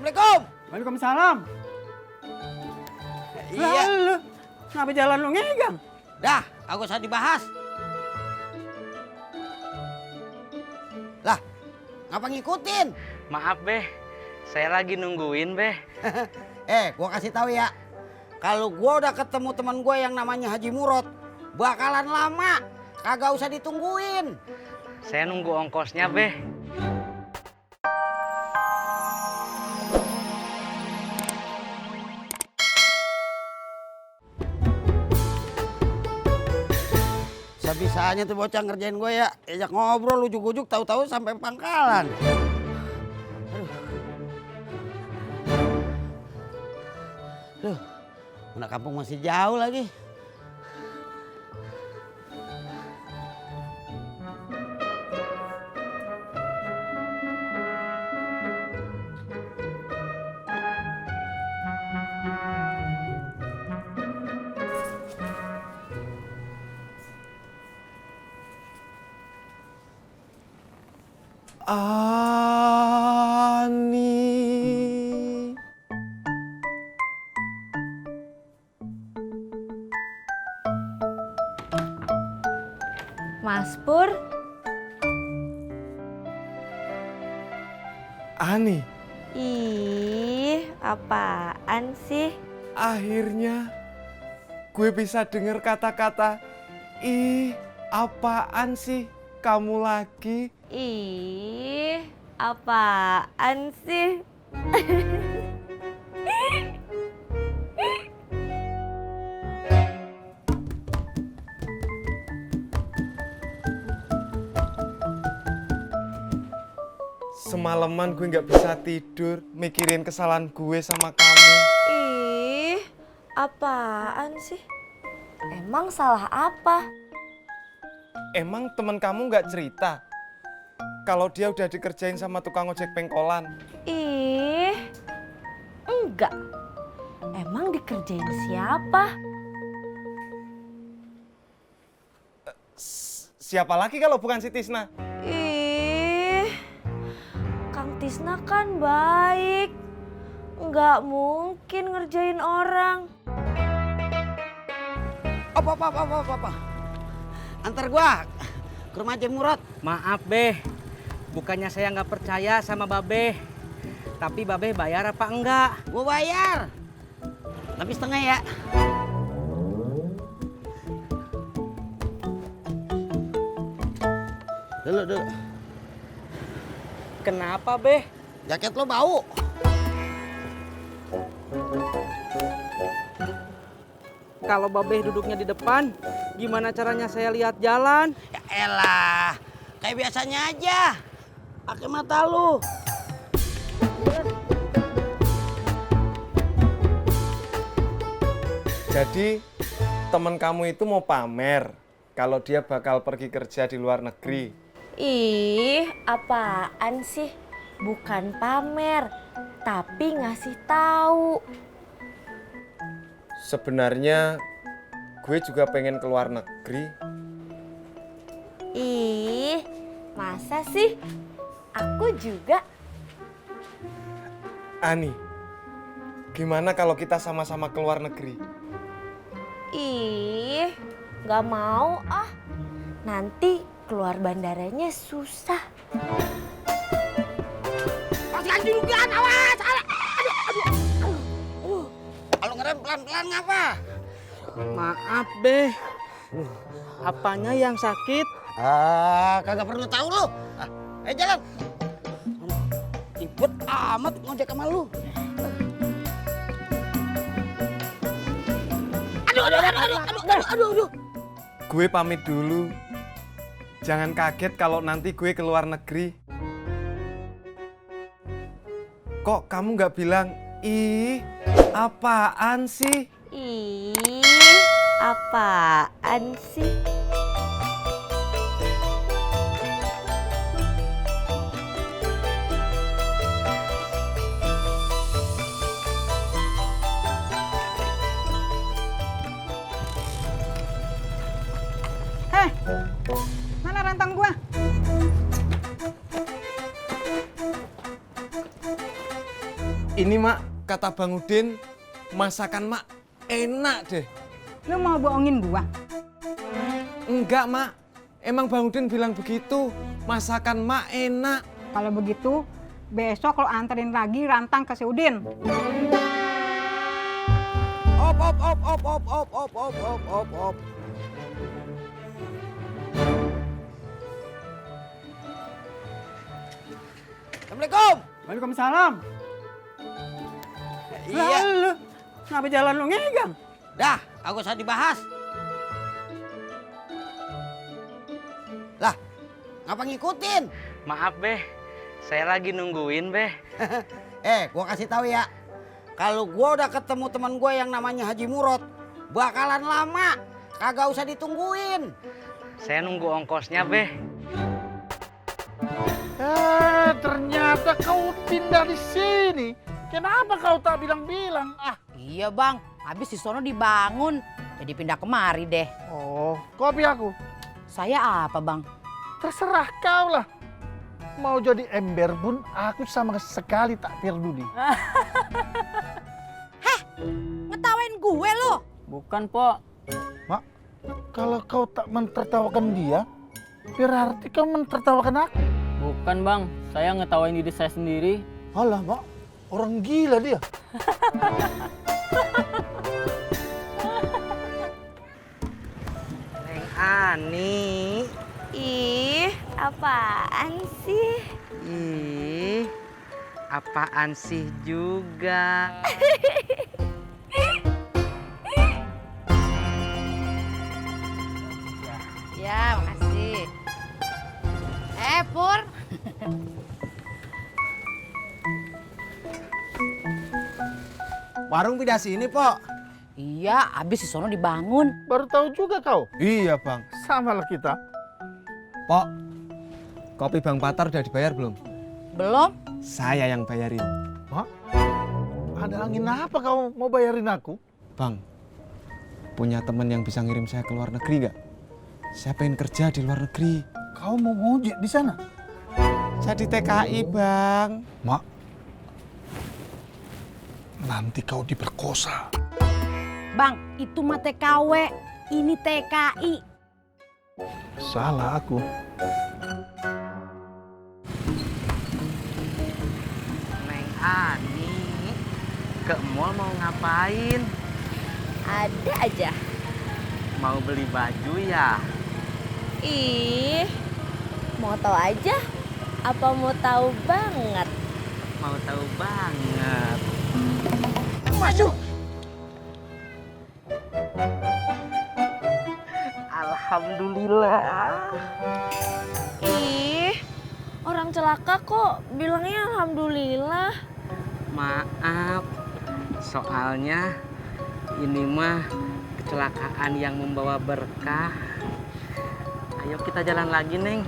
Assalamualaikum. Waalaikumsalam. Iya. Lu, kenapa jalan lu ngegang? Dah, aku usah dibahas. Lah, ngapa ngikutin? Maaf Beh, saya lagi nungguin Beh. Gua kasih tahu ya. Kalau gua udah ketemu teman gua yang namanya Haji Murad, bakalan lama. Kagak usah ditungguin. Saya nunggu ongkosnya Beh. Sebisanya tuh bocah ngerjain gue ya. Ajak ngobrol ujuk-ujuk tahu-tahu sampai pangkalan. Aduh. Anak kampung masih jauh lagi. Ani. Mas Pur, Ani, ih apaan sih? akhirnya gue bisa denger kata-kata ih, apaan sih kamu lagi? Ih apaan sih? Semalaman gue nggak bisa tidur mikirin kesalahan gue sama kamu. Ih apaan sih? Emang salah apa? Emang temen kamu nggak cerita kalau dia udah dikerjain sama tukang ojek pengkolan? Ih enggak. Emang dikerjain siapa? Siapa lagi kalau bukan si Tisna? Ih, Kang Tisna kan baik. Nggak mungkin ngerjain orang. Apa. Antar gua ke rumah Haji Murad. Maaf Beh, bukannya saya nggak percaya sama Babeh. Tapi Babeh bayar apa enggak? Gua bayar. Tapi setengah ya. Dulu. Kenapa Beh? Jaket lo bau. Kalau Babeh duduknya di depan, gimana caranya saya lihat jalan? Ya elah, kayak biasanya aja. Pakai mata lu. Jadi temen kamu itu mau pamer kalau dia bakal pergi kerja di luar negeri. Ih, apaan sih? Bukan pamer, tapi ngasih tahu. Sebenarnya gue juga pengen keluar negeri. Ih, masa sih? Aku juga. Ani, gimana kalau kita sama-sama keluar negeri? Ih, nggak mau ah. Nanti keluar bandaranya susah. Pas jurugan, awas. Aduh. Kalau ngerem pelan-pelan ngapa? Maaf Beh, apanya yang sakit? Kagak perlu tahu lu. Jalan. Ribet amat ngojek sama lu. Aduh. Gue pamit dulu. Jangan kaget kalau nanti gue keluar negeri. Kok kamu nggak bilang, ih, apaan sih? Ih, apaan sih? Mana rantang gua? Ini mak, kata Bang Udin, masakan mak enak deh. Lu mau bohongin gua? Enggak mak, emang Bang Udin bilang begitu, masakan mak enak. Kalau begitu, besok lo anterin lagi Rantang ke si Udin. Op, op, op, op, op, op, op, op, op, op, op. Assalamualaikum. Waalaikumsalam. Iya. Lalu, kenapa jalan lu ngegang? Dah, aku usah dibahas. Lah, ngapa ngikutin? Maaf Beh, saya lagi nungguin Beh. Gua kasih tahu ya. Kalau gua udah ketemu teman gua yang namanya Haji Murot, bakalan lama. Kagak usah ditungguin. Saya nunggu ongkosnya Beh. Ternyata kau pindah di sini. Kenapa kau tak bilang-bilang? Iya bang, habis di sono dibangun, jadi pindah kemari deh. Oh, kopi aku. Saya apa bang? Terserah kau lah. Mau jadi ember pun aku sama sekali tak peduli. Ngetawain gue lo? Bukan, Po. Mak, kalau kau tak mentertawakan dia, berarti kau mentertawakan aku. Bukan bang, saya ngetawain diri saya sendiri. Alah mak, orang gila dia. Neng Ani. Ih, apaan sih? Ih, apaan sih juga? Ya, makasih. Pur. Warung pindah sini, Pok. Iya, habis di sono dibangun. Baru tahu juga kau. Iya bang. Sama lah kita. Pok, kopi Bang Patar udah dibayar belum? Belum? Saya yang bayarin. Mak, ada angin apa kau mau bayarin aku? Bang, punya temen yang bisa ngirim saya ke luar negeri nggak? Saya pengen kerja di luar negeri. Kau mau ngojek di sana? Jadi TKI bang. Mak, nanti kau diperkosa. Bang, itu mah TKW, ini TKI. Salah aku. Neng Ani, ke mall mau ngapain? Ada aja. Mau beli baju ya? Ih, mau tahu aja? Apa mau tahu banget? Mau tahu banget. Masuk. Alhamdulillah. Ih, orang celaka kok bilangnya alhamdulillah. Maaf, soalnya ini mah kecelakaan yang membawa berkah. Ayo kita jalan lagi, Neng.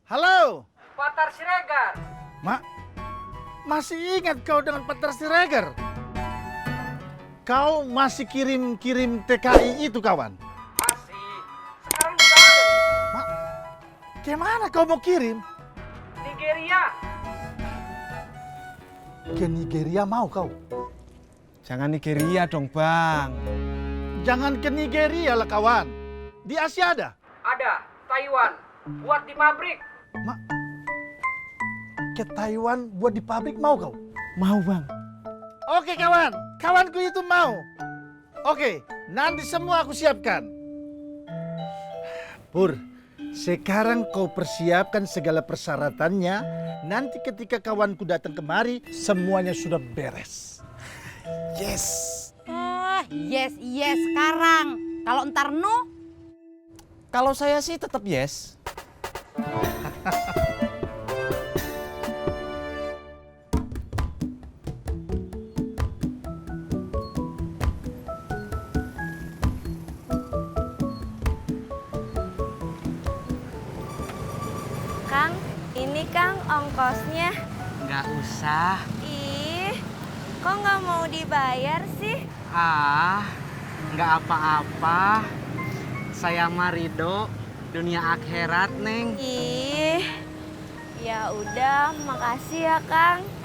Halo. Patar Siregar. Mak, masih ingat kau dengan Patar Siregar? Kau masih kirim-kirim TKI itu, kawan? Masih. Sekarang juga ada nih. Mak, kemana kau mau kirim? Nigeria. Ke Nigeria mau kau? Jangan Nigeria dong bang. Jangan ke Nigeria lah, kawan. Di Asia ada. Ada, Taiwan. Buat di pabrik. Mak, ke Taiwan buat di pabrik mau kau? Mau bang. Oke kawan, kawanku itu mau. Oke, nanti semua aku siapkan. Pur, sekarang kau persiapkan segala persyaratannya. Nanti ketika kawanku datang kemari, semuanya sudah beres. Yes. Yes, sekarang. Kalau ntar no, Kalau saya sih tetap yes. Kang, ini Kang ongkosnya. Nggak usah. Ih, kok nggak mau dibayar sih? Ah, nggak apa-apa. Saya mah ridho dunia akhirat, Neng. Ih, Ya udah, makasih ya Kang.